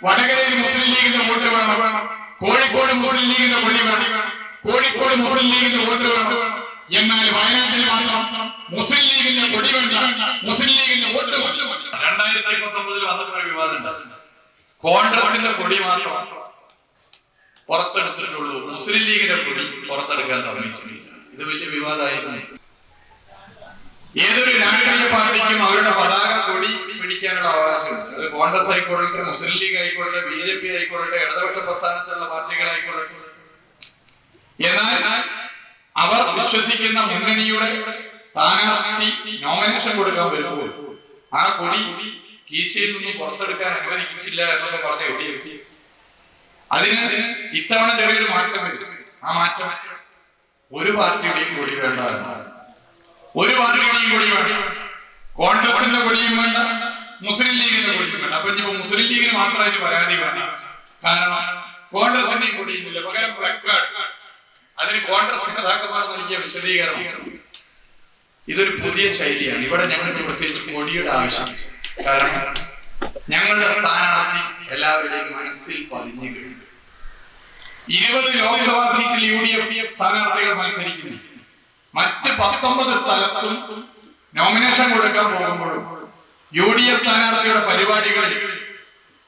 വടകരയിൽ മുസ്ലിം ലീഗിന്റെ വോട്ട് വേണം, കോഴിക്കോട് മുസ്ലിം ലീഗിന്റെ കൊടി വേണം, കോഴിക്കോട് മുസ്ലിം ലീഗിന്റെ വോട്ട് വേണം. എന്നാൽ വയനാട്ടിൽ മാത്രം മുസ്ലിം ലീഗിന്റെ കൊടി വേണ്ട, മുസ്ലിം ലീഗിന്റെ വോട്ട് വേണ്ട. 2019 വന്നപ്പോൾ ഒരു വിവാദം ഉണ്ടായിരുന്നു. കോൺഗ്രസിന്റെ കൊടി മാത്രം പുറത്തെടുത്തിട്ടുള്ളൂ, മുസ്ലിം ലീഗിന്റെ കൊടി പുറത്തെടുക്കാൻ സമ്മതിച്ചിട്ടില്ല. ഇത് വലിയ വിവാദമായിരുന്നു. ഏതൊരു രാഷ്ട്രീയ പാർട്ടിക്കും അവരുടെ പതാക കൊടി പിടിക്കാനുള്ള അവകാശമുണ്ട്. അത് കോൺഗ്രസ് ആയിക്കൊള്ളട്ടെ, മുസ്ലിം ലീഗ് ആയിക്കൊള്ളട്ടെ, BJP ആയിക്കൊള്ളട്ടെ, ഇടതുപക്ഷ പ്രസ്ഥാനത്തുള്ള പാർട്ടികളായിക്കൊള്ളട്ടെ. എന്നാൽ അവർ വിശ്വസിക്കുന്ന മുന്നണിയുടെ സ്ഥാനാർത്ഥി നോമിനേഷൻ കൊടുക്കാൻ വരുമ്പോൾ ആ കൊടി കീശയിൽ നിന്നും പുറത്തെടുക്കാൻ അനുവദിച്ചില്ല എന്നൊക്കെ പറഞ്ഞ് എവിടെയെത്തി. അതിന് ഇത്തവണ ചെറിയൊരു മാറ്റം വരും. ആ മാറ്റം ഒരു പാർട്ടിയുടെയും കൊടി വേണ്ട, ഒരു പാർട്ടിയുടെയും കൊടി വേണ്ട, കോൺഗ്രസിന്റെ കൊടിയും വേണ്ട, മുസ്ലിം ലീഗിന്റെ കൊടിയും വേണ്ട. അപ്പൊ ഇനിയിപ്പോ മുസ്ലിം ലീഗിന് മാത്രമായിട്ട് പരാതി വേണ്ട, കാരണം കോൺഗ്രസിന്റെയും കൊടിയുന്നില്ല, പകരം പ്ലക്കാർഡ്. അതിന് കോൺഗ്രസ് നേതാക്കന്മാർ നൽകിയ വിശദീകരണം ഇതൊരു പുതിയ ശൈലിയാണ്. ഇവിടെ ഞങ്ങൾക്ക് പ്രത്യേകിച്ച് കൊടിയുടെ ആവശ്യം, കാരണം ഞങ്ങളുടെ സ്ഥാനാർത്ഥി എല്ലാവരുടെയും മനസ്സിൽ പതിഞ്ഞു കഴിഞ്ഞു. 20 ലോക്സഭാ സീറ്റിൽ UDF സ്ഥാനാർത്ഥികൾ മത്സരിക്കുന്നു. മറ്റ് 19 സ്ഥലത്തും നോമിനേഷൻ കൊടുക്കാൻ പോകുമ്പോഴും UDF സ്ഥാനാർത്ഥിയുടെ പരിപാടികളിൽ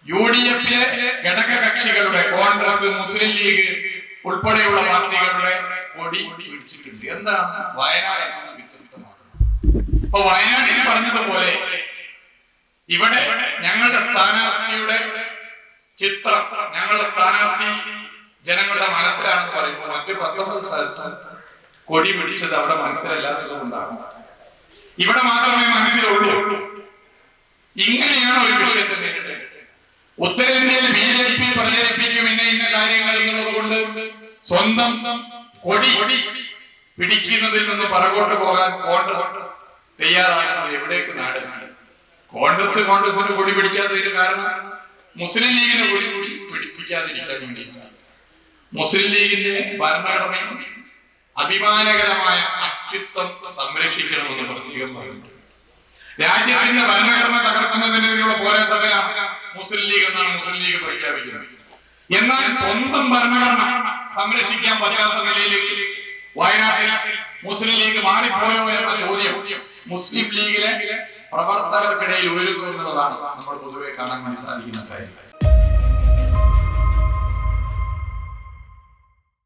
UDFിലെ ഘടക കക്ഷികളുടെ കോൺഗ്രസ്, മുസ്ലിം ലീഗ് ഉൾപ്പെടെയുള്ള പാർട്ടികളുടെ കൊടി പിടിച്ചിട്ടുണ്ട്. എന്താണ് വയനാട് വ്യത്യസ്തമാക്കുന്നത്? അപ്പൊ വയനാട്ടിൽ പറഞ്ഞതുപോലെ ഇവിടെ ഞങ്ങളുടെ സ്ഥാനാർത്ഥിയുടെ ചിത്രം, ഞങ്ങളുടെ സ്ഥാനാർത്ഥി ജനങ്ങളുടെ മനസ്സിലാണെന്ന് പറയുമ്പോൾ മറ്റ് 19 സ്ഥലത്തും കൊടി പിടിച്ചത് അവിടെ മനസ്സിലല്ലാത്തത് കൊണ്ടാണ്. ഇവിടെ മാത്രമേ മനസ്സിലുള്ളൂ. ഇങ്ങനെയാണ് ഒരു വിഷയത്തെ നേരിടേണ്ടത്. ഉത്തരേന്ത്യയിൽ BJP പ്രചരിപ്പിക്കും ഇന്ന കാര്യങ്ങൾ എന്നുള്ളത് കൊണ്ട് സ്വന്തം കൊടി പിടിക്കുന്നതിൽ നിന്ന് പുറകോട്ട് പോകാൻ കോൺഗ്രസ് തയ്യാറാകുന്നത് എവിടേക്ക് നാടെത്തി? കോൺഗ്രസിന്റെ കൊടി പിടിക്കാത്തതിന് കാരണം മുസ്ലിം ലീഗിന് കൊടി പിടിപ്പിക്കാതിരിക്കാൻ വേണ്ടിയിട്ടാണ്. മുസ്ലിം ലീഗിന്റെ ഭരണഘടനയും അഭിമാനകരമായ അസ്തിത്വം സംരക്ഷിക്കണമെന്ന് പ്രത്യേകം പറഞ്ഞിട്ടുണ്ട്. രാജ്യത്തിന്റെ ഭരണഘടന തകർക്കുന്നതിനുള്ള പോരാട്ടത്തിലാണ് മുസ്ലിം ലീഗ് എന്നാണ് മുസ്ലിം ലീഗ് പ്രഖ്യാപിക്കുന്നത്. എന്നാൽ സ്വന്തം ഭരണഘടന സംരക്ഷിക്കാൻ പറ്റാത്ത നിലയിലേക്ക് വയനാട്ടിൽ മുസ്ലിം ലീഗ് മാറിപ്പോയോ എന്ന ചോദ്യം മുസ്ലിം ലീഗിലെ പ്രവർത്തകർക്കിടയിൽ ഉയരുന്നു എന്നുള്ളതാണ് നമ്മൾ പൊതുവെ കാണാൻ വേണ്ടി സാധിക്കുന്ന കാര്യം.